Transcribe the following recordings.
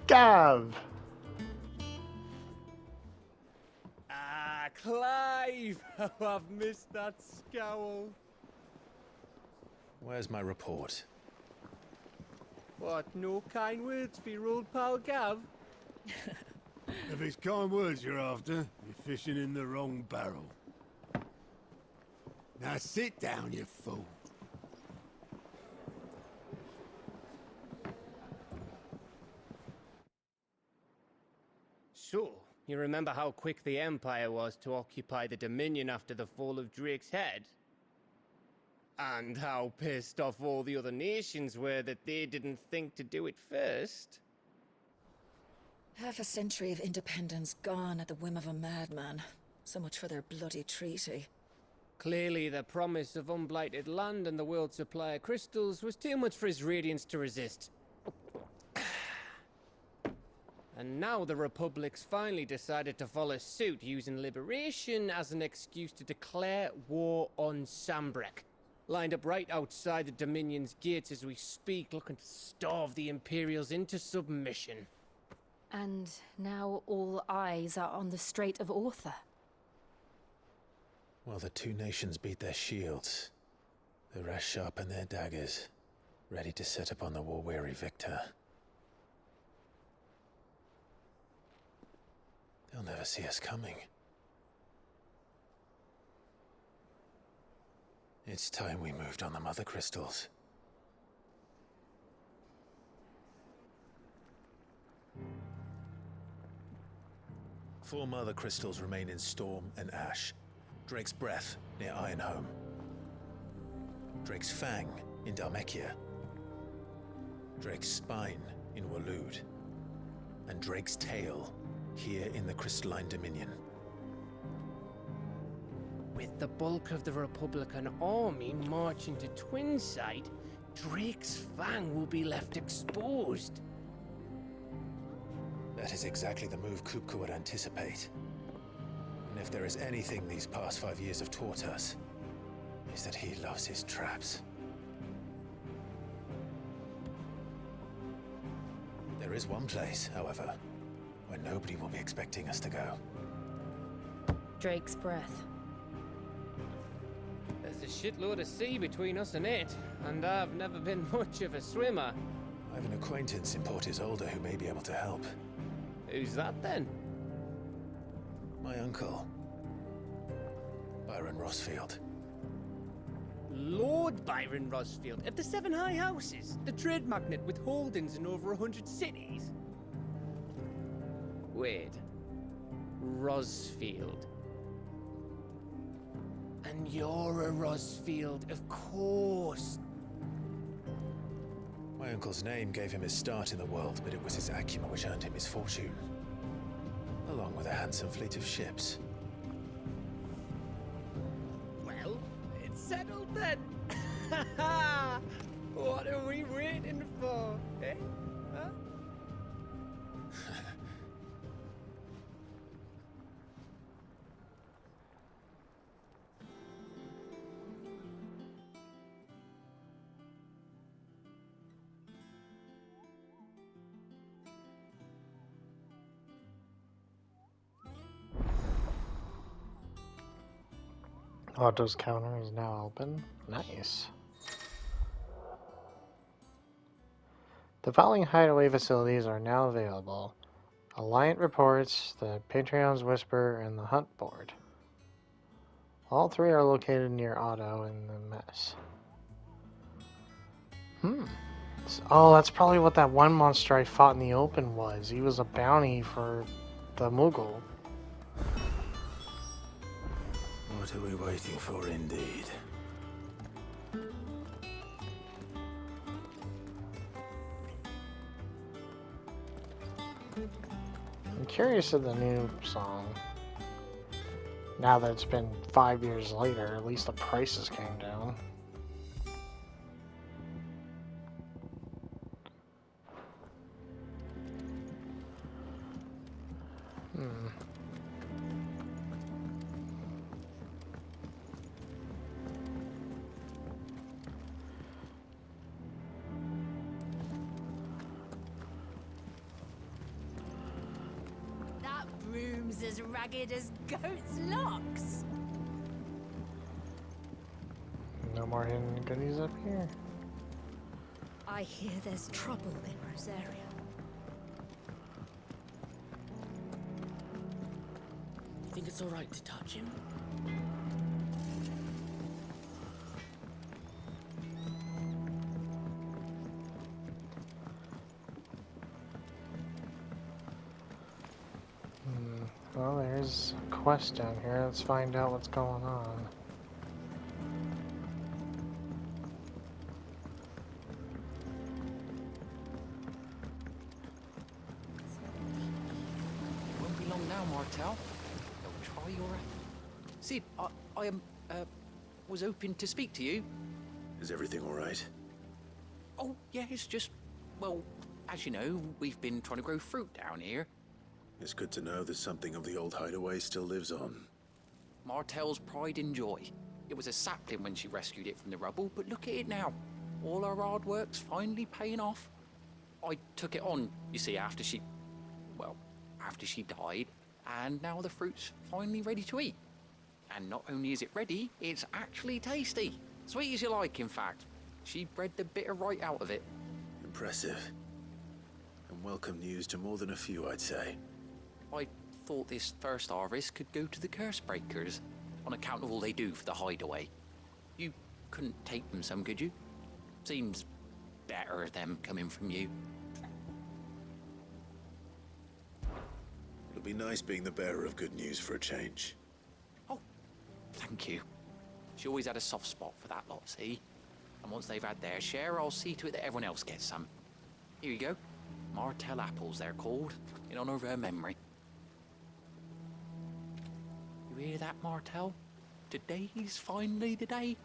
Gav! Ah, Clive! How I've missed that scowl. Where's my report? What, no kind words for your old pal Gav? If it's kind words you're after, you're fishing in the wrong barrel. Now sit down, you fool. So, you remember how quick the Empire was to occupy the Dominion after the fall of Drake's head? And how pissed off all the other nations were that they didn't think to do it first? Half a century of independence gone at the whim of a madman. So much for their bloody treaty. Clearly, the promise of unblighted land and the world's supply of crystals was too much for his radiance to resist. And now the Republic's finally decided to follow suit, using liberation as an excuse to declare war on Sambrek. Lined up right outside the Dominion's gates as we speak, looking to starve the Imperials into submission. And now all eyes are on the Strait of Author. Well, the two nations beat their shields. The rest sharpen their daggers, ready to set upon the war-weary victor. They'll never see us coming. It's time we moved on the Mother Crystals. Four Mother Crystals remain in Storm and Ash. Drake's Breath near Ironhome. Drake's Fang in Dhalmekia. Drake's Spine in Waloed. And Drake's Tail here in the Crystalline Dominion. With the bulk of the Republican army marching to Twinside, Drake's Fang will be left exposed. That is exactly the move Kupka would anticipate. And if there is anything these past 5 years have taught us, is that he loves his traps. There is one place, however, where nobody will be expecting us to go. Drake's Breath. There's a shitload of sea between us and it, and I've never been much of a swimmer. I have an acquaintance in Port Isolde who may be able to help. Who's that then? My uncle, Byron Rossfield. Lord Byron Rossfield of the Seven High Houses, the trade magnate with holdings in over 100 cities. Wait, Rossfield. And you're a Rossfield, of course. My uncle's name gave him his start in the world, but it was his acumen which earned him his fortune, along with a handsome fleet of ships. Well, it's settled then. What are we waiting for, eh? Huh? Auto's counter is now open. Nice. The following hideaway facilities are now available. Alliant Reports, the Patreon's Whisper, and the Hunt Board. All three are located near Otto in the mess. Oh, that's probably what that one monster I fought in the open was. He was a bounty for the Moogle. What are we waiting for, indeed? I'm curious of the new song. Now that it's been 5 years later, at least the prices came down. arms as ragged as goat's locks. No more hidden goodies up here. I hear there's trouble in Rosaria. You think it's alright to touch him? Well, there's a quest down here. Let's find out what's going on. Won't be long now, Martel. They'll try your... Sid, I was hoping to speak to you. Is everything all right? Oh, yeah, it's just... Well, as you know, we've been trying to grow fruit down here. It's good to know that something of the old hideaway still lives on. Martel's pride and joy. It was a sapling when she rescued it from the rubble, but look at it now. All our hard work's finally paying off. I took it on, you see, after she died, and now the fruit's finally ready to eat. And not only is it ready, it's actually tasty. Sweet as you like, in fact. She bred the bitter right out of it. Impressive. And welcome news to more than a few, I'd say. I thought this first harvest could go to the curse breakers, on account of all they do for the hideaway. You couldn't take them some, could you? Seems better them coming from you. It'll be nice being the bearer of good news for a change. Oh, thank you. She always had a soft spot for that lot, see? And once they've had their share, I'll see to it that everyone else gets some. Here you go. Martel apples, they're called, in honor of her memory. You hear that, Martel? Today's finally the day.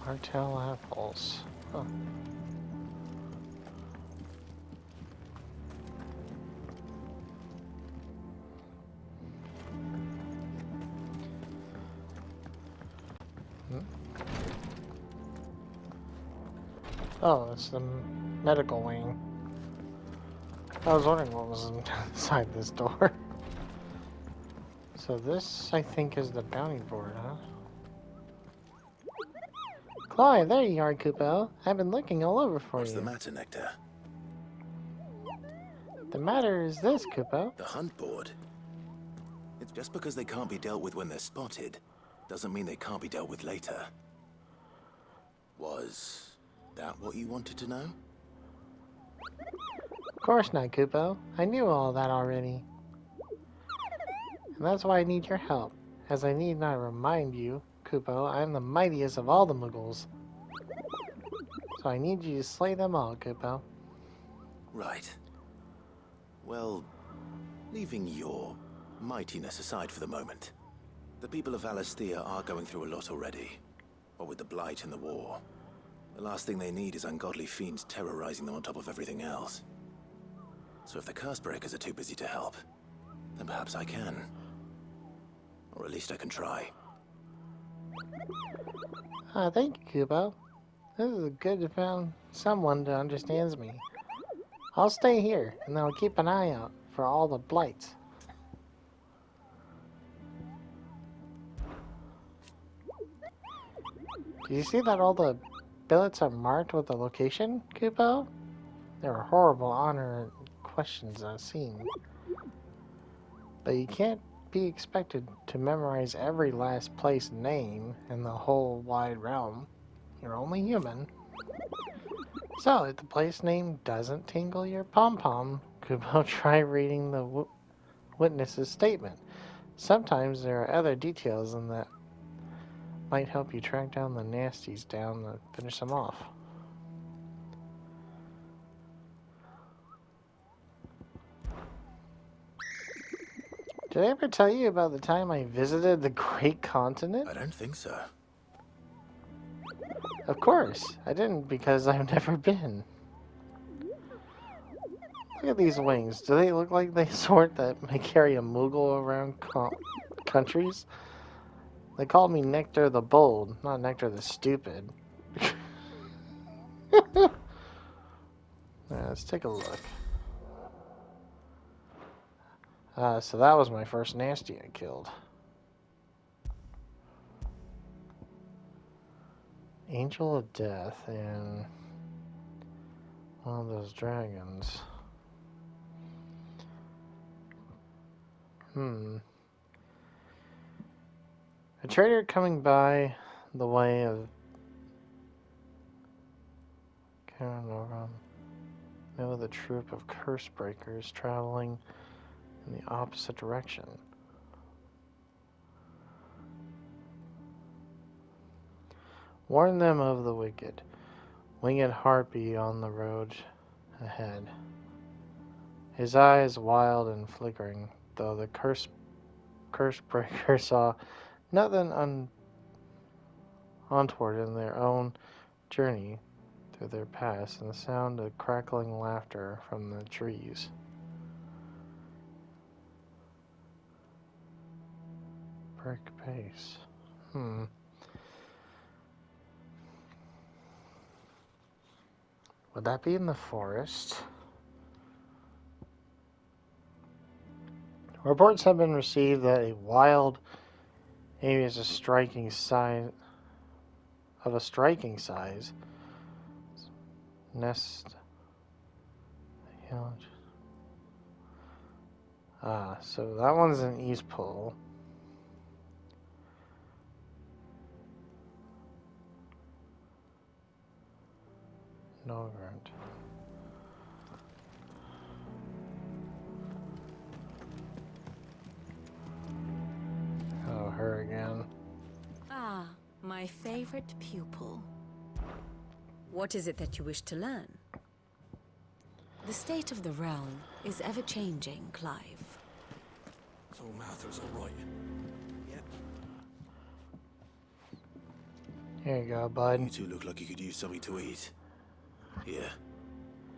Martel apples. Huh. Oh, it's the medical wing. I was wondering what was inside this door. So this, I think, is the bounty board, huh? Clyde, there you are, Kupo. I've been looking all over for What's you. the matter, Nectar? The matter is this, Kupo. The hunt board. It's just because they can't be dealt with when they're spotted, doesn't mean they can't be dealt with later. Was that what you wanted to know? Of course not, Kupo. I knew all that already. And that's why I need your help. As I need not remind you, Kupo, I am the mightiest of all the Muggles. So I need you to slay them all, Kupo. Right. Well, leaving your mightiness aside for the moment, the people of Valisthea are going through a lot already. What with the Blight and the war. The last thing they need is ungodly fiends terrorizing them on top of everything else. So if the Cursebreakers are too busy to help, then perhaps I can. Or at least I can try. Thank you, Kupo. This is good to find someone that understands me. I'll stay here, and I'll keep an eye out for all the blights. Do you see that all the billets are marked with the location, Kupo? There are horrible honor questions I've seen. But you can't be expected to memorize every last place name in the whole wide realm. You're only human. So, if the place name doesn't tingle your pom-pom, Kupo, try reading the witness's statement. Sometimes there are other details in that might help you track down the nasties down and finish them off. Did I ever tell you about the time I visited the Great Continent? I don't think so. Of course, I didn't because I've never been. Look at these wings. Do they look like the sort that may carry a Moogle around countries. They called me Nectar the Bold, not Nectar the Stupid. Let's take a look. So that was my first nasty I killed. Angel of Death and one of those dragons. A trader coming by the way of Caranorum met with a troop of curse breakers traveling in the opposite direction. Warn them of the wicked, winged harpy on the road ahead. His eyes wild and flickering, though the curse breaker saw nothing untoward in their own journey through their past, and the sound of crackling laughter from the trees. Break pace. Would that be in the forest? Reports have been received that a wild area is a striking size nest. So that one's in East Pole. Nogrant. Oh, her again. Ah, my favorite pupil. What is it that you wish to learn? The state of the realm is ever-changing, Clive. So Martha's all right. Yep. Here you go, bud. You two look like you could use something to eat. Here.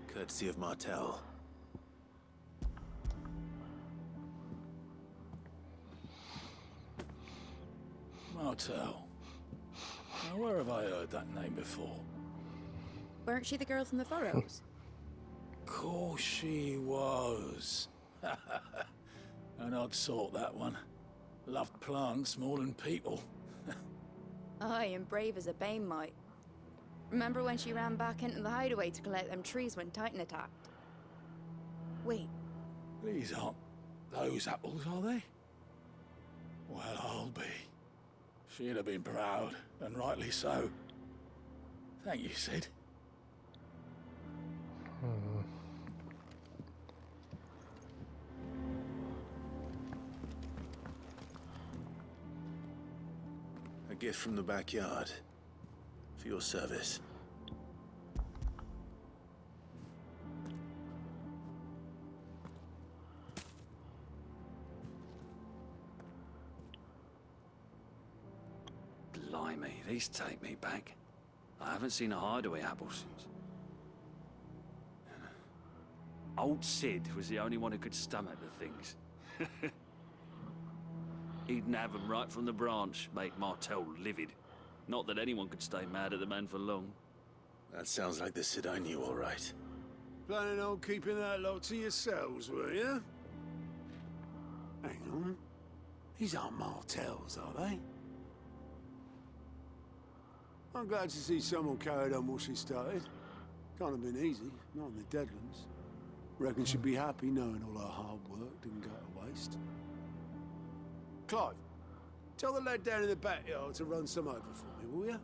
Courtesy of Martel. Martel. Now, where have I heard that name before? Weren't she the girl from the Furrows? Course she was. An odd sort, that one. Loved plants more than people. Aye, and brave as a bane might. Remember when she ran back into the hideaway to collect them trees when Titan attacked? Wait. These aren't those apples, are they? Well, I'll be. She'd have been proud, and rightly so. Thank you, Sid. A gift from the backyard. For your service. Blimey, these take me back. I haven't seen a hideaway apple since. Old Sid was the only one who could stomach the things. He'd nab them right from the branch, make Martel livid. Not that anyone could stay mad at the man for long. That sounds like the Sid I knew, all right. Planning on keeping that lot to yourselves, were you? Hang on. These aren't Martels, are they? I'm glad to see someone carried on what she started. Can't have been easy, not in the Deadlands. Reckon she'd be happy knowing all her hard work didn't go to waste. Clive, tell the lad down in the backyard to run some over for me, will you?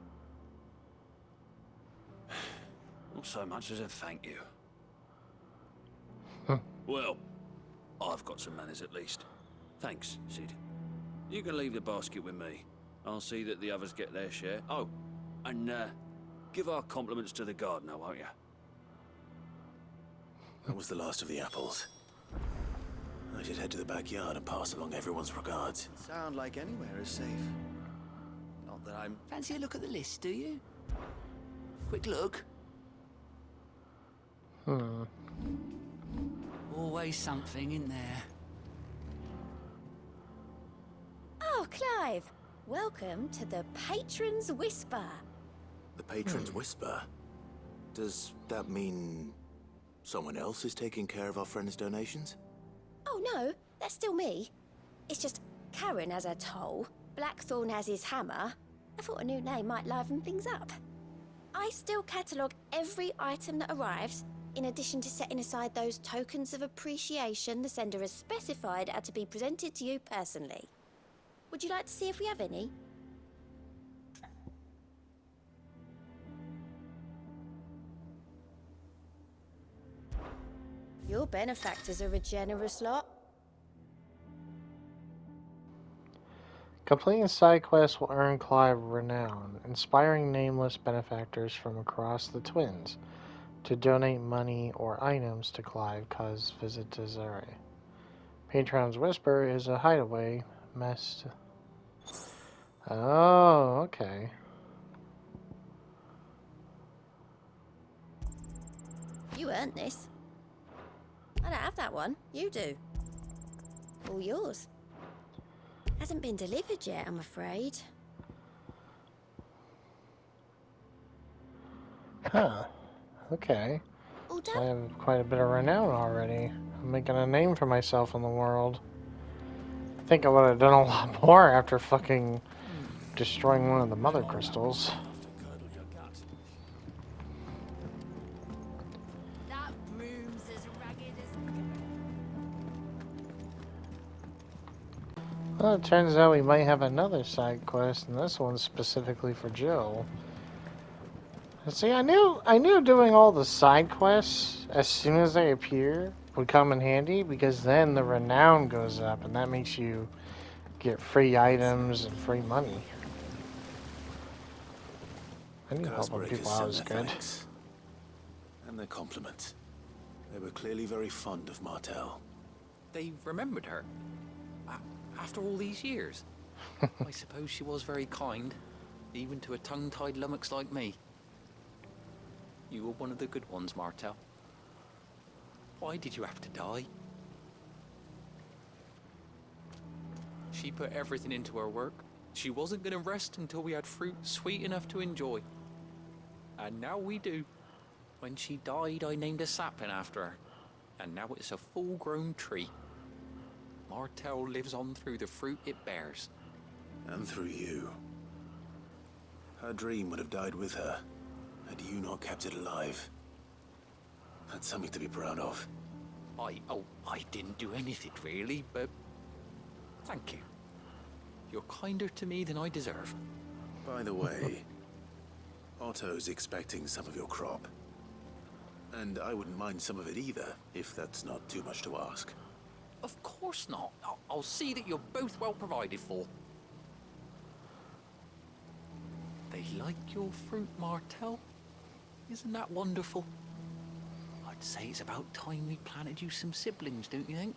Not so much as a thank you. Well, I've got some manners at least. Thanks, Sid. You can leave the basket with me. I'll see that the others get their share. Oh, and give our compliments to the gardener, won't you? That was the last of the apples. I should head to the backyard and pass along everyone's regards. Sound like anywhere is safe. Not that I'm... Fancy a look at the list, do you? Quick look. Always something in there. Clive. Welcome to the Patron's Whisper. The Patron's Whisper? Does that mean someone else is taking care of our friend's donations? Oh no, that's still me. It's just Karen has her toll, Blackthorn has his hammer. I thought a new name might liven things up. I still catalogue every item that arrives, in addition to setting aside those tokens of appreciation the sender has specified are to be presented to you personally. Would you like to see if we have any? Your benefactors are a generous lot. Completing side quests will earn Clive renown, inspiring nameless benefactors from across the Twins to donate money or items to Clive cause visit to Zare. Patron's Whisper is a hideaway mess. Oh, okay. You earned this. I don't have that one. You do. All yours. Hasn't been delivered yet, I'm afraid. Huh. Okay. All So I done? have quite a bit of renown already. I'm making a name for myself in the world. I think I would have done a lot more after fucking destroying one of the mother crystals. That room's as ragged as... Well, it turns out we might have another side quest, and this one's specifically for Jill. See, I knew doing all the side quests as soon as they appear would come in handy, because then the renown goes up, and that makes you get free items and free money. I knew helping people out was good. Thanks. And their compliments. They were clearly very fond of Martel. They remembered her. After all these years. I suppose she was very kind, even to a tongue-tied lummox like me. You were one of the good ones, Martel. Why did you have to die? She put everything into her work. She wasn't going to rest until we had fruit sweet enough to enjoy. And now we do. When she died, I named a sapling after her. And now it's a full-grown tree. Martel lives on through the fruit it bears. And through you. Her dream would have died with her, had you not kept it alive. That's something to be proud of. I didn't do anything really, but thank you. You're kinder to me than I deserve. By the way, Otto's expecting some of your crop. And I wouldn't mind some of it either, if that's not too much to ask. Of course not. I'll see that you're both well provided for. They like your fruit, Martel. Isn't that wonderful? I'd say it's about time we planted you some siblings, don't you think?